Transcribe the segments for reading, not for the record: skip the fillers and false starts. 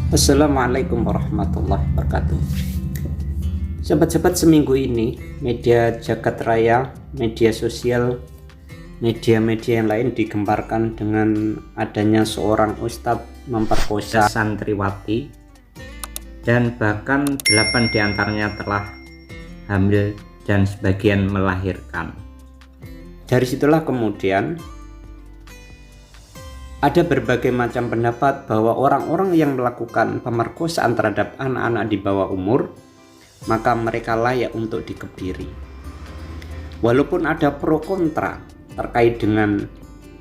Assalamualaikum warahmatullahi wabarakatuh. Sahabat-sahabat, seminggu ini media jagat raya, media sosial, media-media yang lain digemparkan dengan adanya seorang ustadz memperkosa santriwati, dan bahkan 8 diantaranya telah hamil dan sebagian melahirkan. Dari situlah kemudian ada berbagai macam pendapat bahwa orang-orang yang melakukan pemerkosaan terhadap anak-anak di bawah umur, maka mereka layak untuk dikebiri. Walaupun ada pro kontra terkait dengan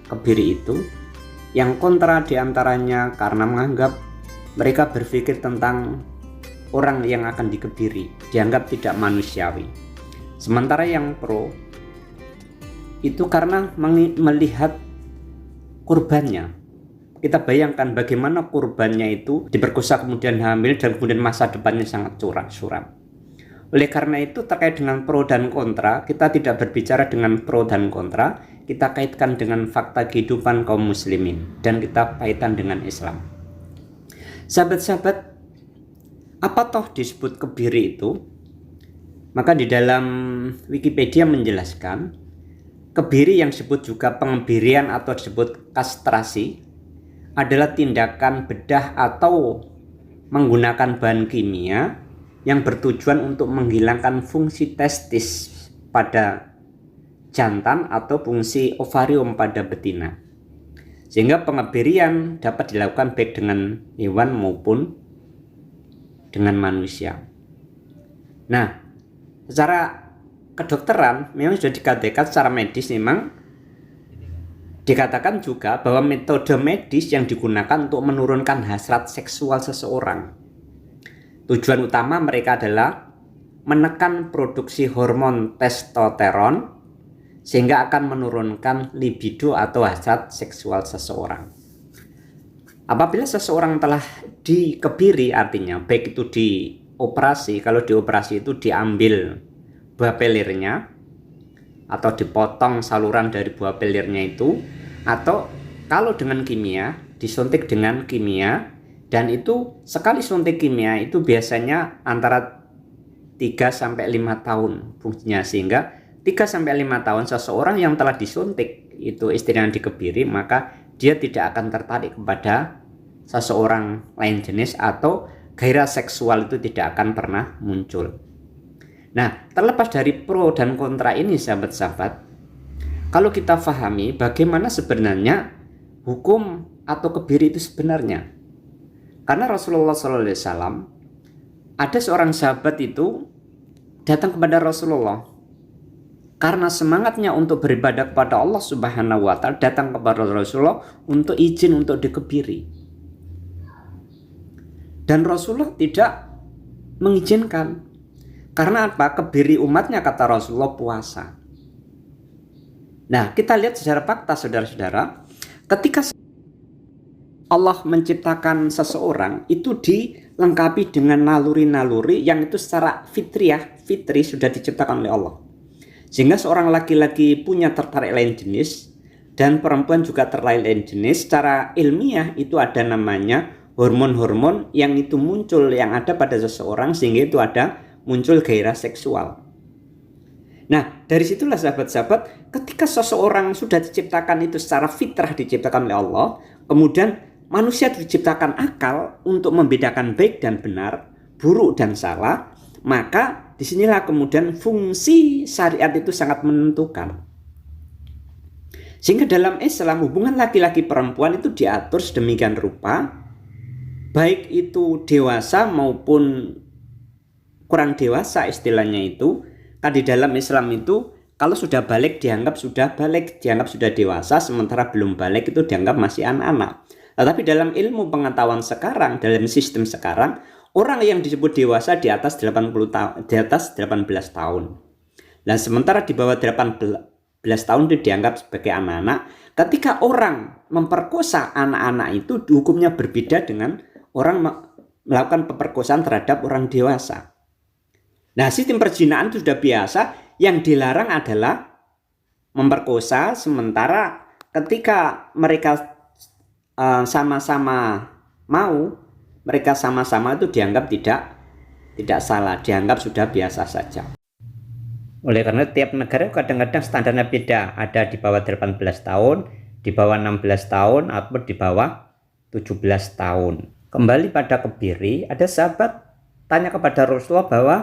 kebiri itu, yang kontra diantaranya karena menganggap mereka berpikir tentang orang yang akan dikebiri dianggap tidak manusiawi. Sementara yang pro itu karena melihat kurbannya. Kita bayangkan bagaimana kurbannya itu diperkosa kemudian hamil dan kemudian masa depannya sangat suram. Oleh karena itu, terkait dengan pro dan kontra, kita tidak berbicara dengan pro dan kontra, kita kaitkan dengan fakta kehidupan kaum muslimin dan kita kaitan dengan Islam. Sahabat-sahabat, apa toh disebut kebiri itu? Maka di dalam Wikipedia menjelaskan, kebiri yang disebut juga pengebirian atau disebut kastrasi adalah tindakan bedah atau menggunakan bahan kimia yang bertujuan untuk menghilangkan fungsi testis pada jantan atau fungsi ovarium pada betina. Sehingga pengebirian dapat dilakukan baik dengan hewan maupun dengan manusia. Nah, secara kedokteran memang sudah dikatakan secara medis, memang dikatakan juga bahwa metode medis yang digunakan untuk menurunkan hasrat seksual seseorang, tujuan utama mereka adalah menekan produksi hormon testosteron sehingga akan menurunkan libido atau hasrat seksual seseorang. Apabila seseorang telah dikebiri, artinya baik itu dioperasi, kalau dioperasi itu diambil buah pelirnya atau dipotong saluran dari buah pelirnya itu, atau kalau dengan kimia disuntik dengan kimia, dan itu sekali suntik kimia itu biasanya antara 3-5 tahun fungsinya, sehingga 3-5 tahun seseorang yang telah disuntik itu istilahnya dikebiri, maka dia tidak akan tertarik kepada seseorang lain jenis atau gairah seksual itu tidak akan pernah muncul. Nah, terlepas dari pro dan kontra ini, sahabat-sahabat, kalau kita pahami bagaimana sebenarnya hukum atau kebiri itu sebenarnya. Karena Rasulullah SAW, ada seorang sahabat itu datang kepada Rasulullah karena semangatnya untuk beribadah kepada Allah Subhanahu wa Ta'ala, datang kepada Rasulullah untuk izin untuk dikebiri. Dan Rasulullah tidak mengizinkan. Karena apa? Kebiri umatnya, kata Rasulullah, puasa. Nah, kita lihat secara fakta, saudara-saudara, ketika Allah menciptakan seseorang, itu dilengkapi dengan naluri-naluri yang itu secara fitri sudah diciptakan oleh Allah. Sehingga seorang laki-laki punya tertarik lain jenis dan perempuan juga tertarik lain jenis. Secara ilmiah itu ada namanya hormon-hormon yang itu muncul, yang ada pada seseorang, sehingga itu ada muncul gairah seksual. Nah, dari situlah sahabat-sahabat, ketika seseorang sudah diciptakan itu secara fitrah diciptakan oleh Allah, kemudian manusia diciptakan akal untuk membedakan baik dan benar, buruk dan salah, maka disinilah kemudian fungsi syariat itu sangat menentukan. Sehingga dalam Islam hubungan laki-laki perempuan itu diatur sedemikian rupa, baik itu dewasa maupun kurang dewasa istilahnya itu. Kan di dalam Islam itu kalau sudah balik dianggap sudah balik, dianggap sudah dewasa, sementara belum balik itu dianggap masih anak-anak. Tetapi dalam ilmu pengetahuan sekarang, dalam sistem sekarang, orang yang disebut dewasa di atas 80 tahun, di atas 18 tahun. Nah, sementara di bawah 18 tahun itu dianggap sebagai anak-anak. Ketika orang memperkosa anak-anak itu hukumnya berbeda dengan orang melakukan pemerkosaan terhadap orang dewasa. Nah, sistem perzinahan itu sudah biasa, yang dilarang adalah memperkosa, sementara ketika mereka sama-sama mau, mereka sama-sama itu dianggap tidak salah, dianggap sudah biasa saja. Oleh karena tiap negara kadang-kadang standarnya beda, ada di bawah 18 tahun, di bawah 16 tahun, atau di bawah 17 tahun. Kembali pada kebiri, ada sahabat tanya kepada Rasulullah bahwa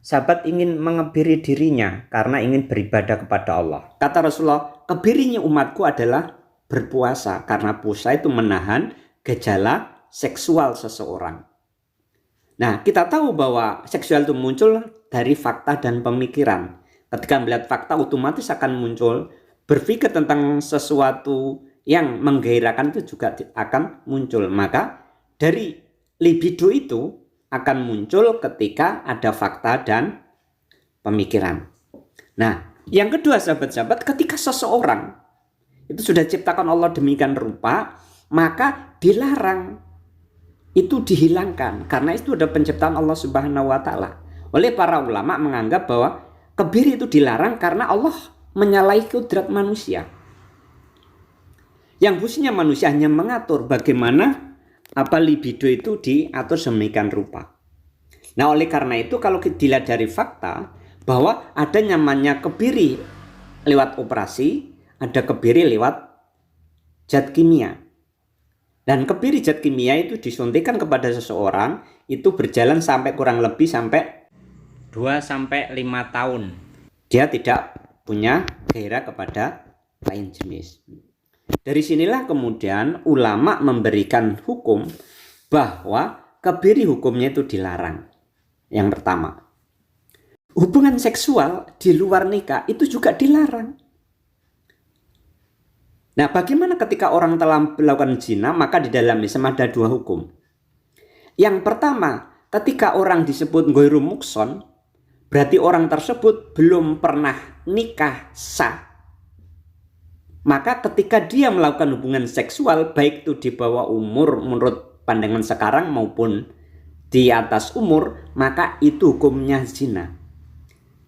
sahabat ingin mengebiri dirinya karena ingin beribadah kepada Allah. Kata Rasulullah, kebirinya umatku adalah berpuasa, karena puasa itu menahan gejala seksual seseorang. Nah, kita tahu bahwa seksual itu muncul dari fakta dan pemikiran. Ketika melihat fakta, otomatis akan muncul berpikir tentang sesuatu yang menggairahkan, itu juga akan muncul. Maka dari libido itu akan muncul ketika ada fakta dan pemikiran. Nah, yang kedua sahabat-sahabat, ketika seseorang itu sudah ciptakan Allah demikian rupa, maka dilarang itu dihilangkan, karena itu ada penciptaan Allah Subhanahu wa Ta'ala. Oleh para ulama menganggap bahwa kebiri itu dilarang karena Allah menyalahi kodrat manusia. Yang fungsinya manusia hanya mengatur bagaimana libido itu diatur sedemikian rupa. Nah, oleh karena itu kalau dilihat dari fakta bahwa ada namanya kebiri lewat operasi, ada kebiri lewat zat kimia. Dan kebiri zat kimia itu disuntikkan kepada seseorang, itu berjalan sampai kurang lebih sampai 2-5 tahun. Dia tidak punya gairah kepada lain jenis. Dari sinilah kemudian ulama memberikan hukum bahwa kebiri hukumnya itu dilarang. Yang pertama, hubungan seksual di luar nikah itu juga dilarang. Nah, bagaimana ketika orang telah melakukan zina? Maka di dalam Islam ada dua hukum. Yang pertama, ketika orang disebut ghairu muhsan, berarti orang tersebut belum pernah nikah sah. Maka ketika dia melakukan hubungan seksual, baik itu di bawah umur menurut pandangan sekarang maupun di atas umur, maka itu hukumnya zina.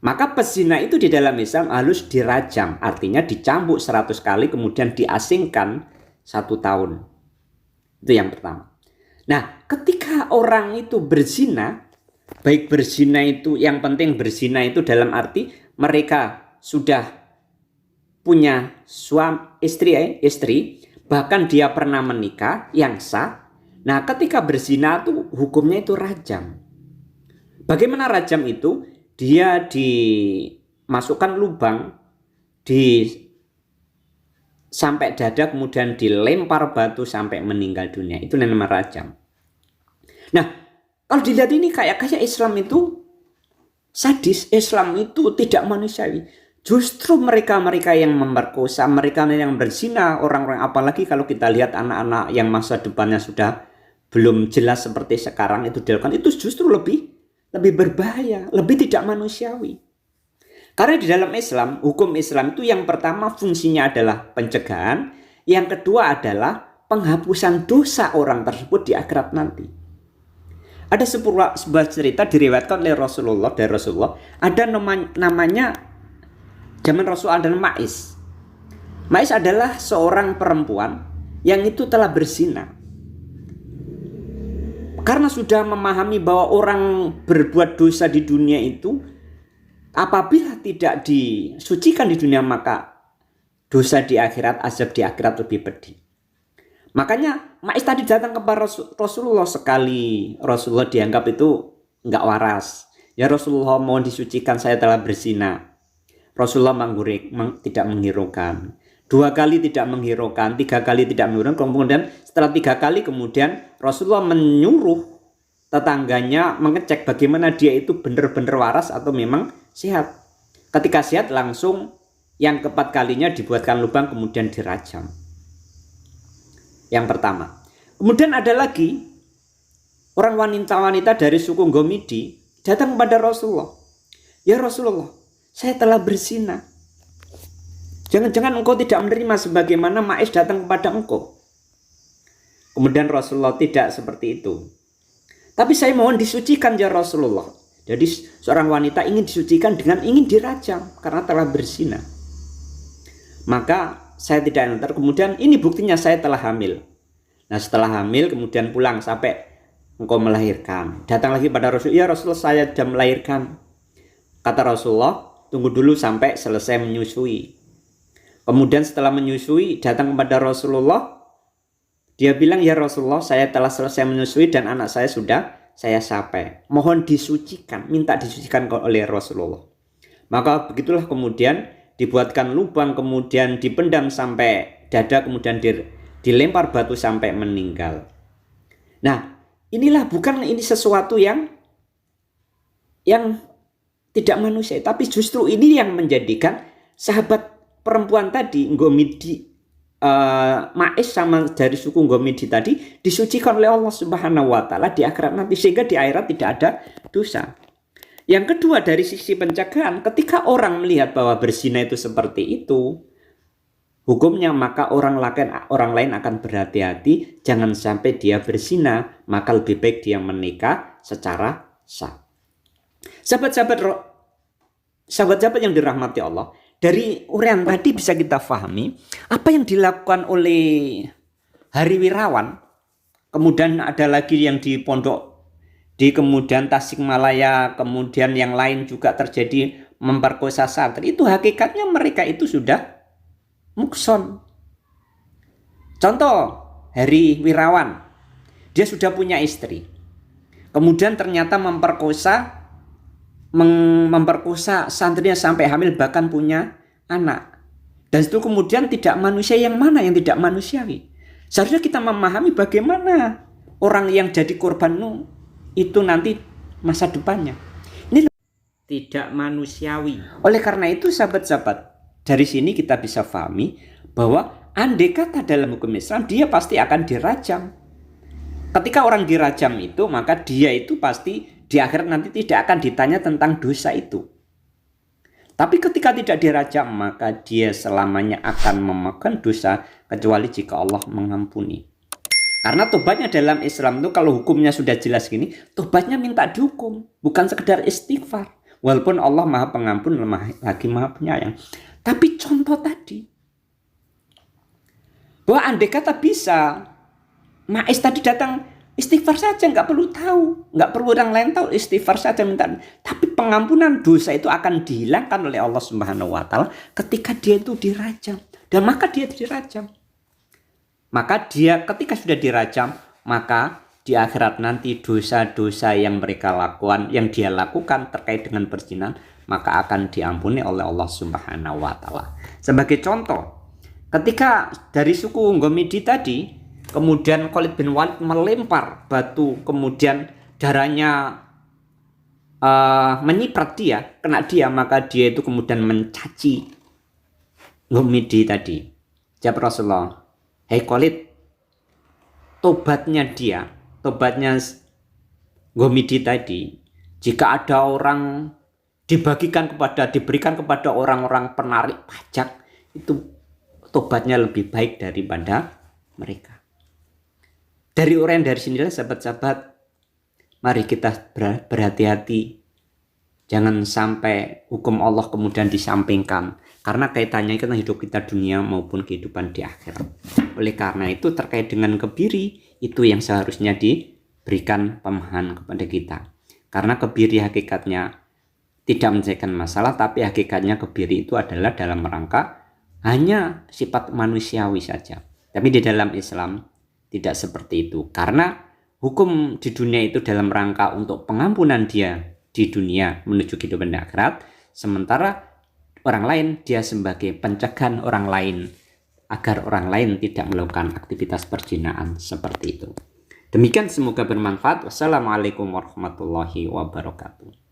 Maka pezina itu di dalam Islam harus dirajam, artinya dicambuk 100 kali kemudian diasingkan 1 tahun. Itu yang pertama. Nah, ketika orang itu berzina, baik berzina itu, yang penting berzina itu dalam arti mereka sudah punya suami istri, bahkan dia pernah menikah yang sah. Nah, ketika berzina itu hukumnya itu rajam. Bagaimana rajam itu? Dia dimasukkan lubang sampai dada, kemudian dilempar batu sampai meninggal dunia. Itu namanya rajam. Nah, kalau dilihat ini kayak Islam itu sadis, Islam itu tidak manusiawi. Justru mereka-mereka yang memerkosa, mereka yang berzina, orang-orang, apalagi kalau kita lihat anak-anak yang masa depannya sudah belum jelas seperti sekarang itu dilakukan, itu justru lebih berbahaya, lebih tidak manusiawi. Karena di dalam Islam, hukum Islam itu yang pertama fungsinya adalah pencegahan, yang kedua adalah penghapusan dosa orang tersebut di akhirat nanti. Ada sebuah cerita diriwayatkan oleh Rasulullah, dari Rasulullah, ada namanya zaman Rasulullah adalah Ma'is. Ma'is adalah seorang perempuan yang itu telah berzina. Karena sudah memahami bahwa orang berbuat dosa di dunia itu apabila tidak disucikan di dunia, maka dosa di akhirat, azab di akhirat lebih pedih. Makanya Ma'is tadi datang kepada Rasulullah sekali. Rasulullah dianggap itu enggak waras. Ya Rasulullah, mohon disucikan, saya telah berzina. Rasulullah tidak menghiraukan. 2 kali tidak menghiraukan, 3 kali tidak menghiraukan. Kemudian setelah 3 kali kemudian Rasulullah menyuruh tetangganya mengecek bagaimana dia itu benar-benar waras atau memang sehat. Ketika sehat langsung yang keempat kalinya dibuatkan lubang kemudian dirajam. Yang pertama. Kemudian ada lagi orang wanita-wanita dari suku Gomidi datang kepada Rasulullah. Ya Rasulullah, saya telah berzina. Jangan-jangan engkau tidak menerima sebagaimana Ma'is datang kepada engkau. Kemudian Rasulullah tidak seperti itu. Tapi saya mohon disucikan ya Rasulullah. Jadi seorang wanita ingin disucikan dengan ingin dirajam karena telah berzina. Maka saya tidak antar. Kemudian ini buktinya saya telah hamil. Nah setelah hamil kemudian pulang sampai engkau melahirkan. Datang lagi pada Rasul, ya Rasulullah saya sudah melahirkan. Kata Rasulullah, tunggu dulu sampai selesai menyusui. Kemudian setelah menyusui, datang kepada Rasulullah. Dia bilang, ya Rasulullah saya telah selesai menyusui dan anak saya sudah saya sapai. Mohon disucikan, minta disucikan oleh Rasulullah. Maka begitulah kemudian dibuatkan lubang, kemudian dipendam sampai dada, kemudian dilempar batu sampai meninggal. Nah, inilah bukan ini sesuatu yang tidak manusia, tapi justru ini yang menjadikan sahabat perempuan tadi Nggomidi Ma'is sama dari suku Nggomidi tadi disucikan oleh Allah Subhanahu wa taala di akhirat nanti, sehingga di akhirat tidak ada dosa. Yang kedua, dari sisi pencegahan, ketika orang melihat bahwa berzina itu seperti itu hukumnya, maka orang lain akan berhati-hati jangan sampai dia berzina, maka lebih baik dia menikah secara sah. Sahabat-sahabat yang dirahmati Allah, dari uraian tadi bisa kita pahami apa yang dilakukan oleh Hari Wirawan. Kemudian ada lagi yang di pondok di kemudian Tasikmalaya, kemudian yang lain juga terjadi memperkosa santri. Itu hakikatnya mereka itu sudah mukson. Contoh Hari Wirawan, dia sudah punya istri, kemudian ternyata memperkosa santrinya sampai hamil, bahkan punya anak. Dan itu kemudian tidak manusia. Yang mana yang tidak manusiawi? Seharusnya kita memahami bagaimana orang yang jadi korban itu nanti masa depannya. Ini tidak manusiawi. Oleh karena itu sahabat-sahabat, dari sini kita bisa pahami bahwa andai kata dalam hukum Islam dia pasti akan dirajam. Ketika orang dirajam itu, maka dia itu pasti di akhirat nanti tidak akan ditanya tentang dosa itu. Tapi ketika tidak dirajam, maka dia selamanya akan memegang dosa kecuali jika Allah mengampuni. Karena tobatnya dalam Islam itu kalau hukumnya sudah jelas gini, tobatnya minta dihukum, bukan sekedar istighfar. Walaupun Allah Maha Pengampun, lagi Maha Penyayang. Tapi contoh tadi, bahwa andai kata bisa, Ma'is tadi datang istighfar saja, nggak perlu tahu, nggak perlu orang lain tahu, istighfar saja minta. Tapi pengampunan dosa itu akan dihilangkan oleh Allah Subhanahu wa taala ketika dia itu dirajam. Dan maka dia dirajam. Maka dia ketika sudah dirajam, maka di akhirat nanti dosa-dosa yang mereka lakukan, yang dia lakukan terkait dengan perzinahan, maka akan diampuni oleh Allah Subhanahu wa taala. Sebagai contoh, ketika dari suku Nggomidi tadi, kemudian Khalid bin Walid melempar batu, kemudian darahnya menyiprat dia, kena dia, maka dia itu kemudian mencaci Nggomidi tadi. Jawab Rasulullah, hei Khalid, tobatnya Nggomidi tadi, jika ada orang diberikan kepada orang-orang penarik pajak, itu tobatnya lebih baik daripada mereka. Dari uraian dari sinilah sahabat-sahabat, mari kita berhati-hati. Jangan sampai hukum Allah kemudian disampingkan. Karena kaitannya dengan hidup kita dunia maupun kehidupan di akhirat. Oleh karena itu terkait dengan kebiri, itu yang seharusnya diberikan pemahaman kepada kita. Karena kebiri hakikatnya tidak menyelesaikan masalah, tapi hakikatnya kebiri itu adalah dalam rangka hanya sifat manusiawi saja. Tapi di dalam Islam tidak seperti itu, karena hukum di dunia itu dalam rangka untuk pengampunan dia di dunia menuju kehidupan di akhirat, sementara orang lain dia sebagai pencegahan orang lain agar orang lain tidak melakukan aktivitas perzinahan seperti itu. Demikian, semoga bermanfaat. Wassalamualaikum warahmatullahi wabarakatuh.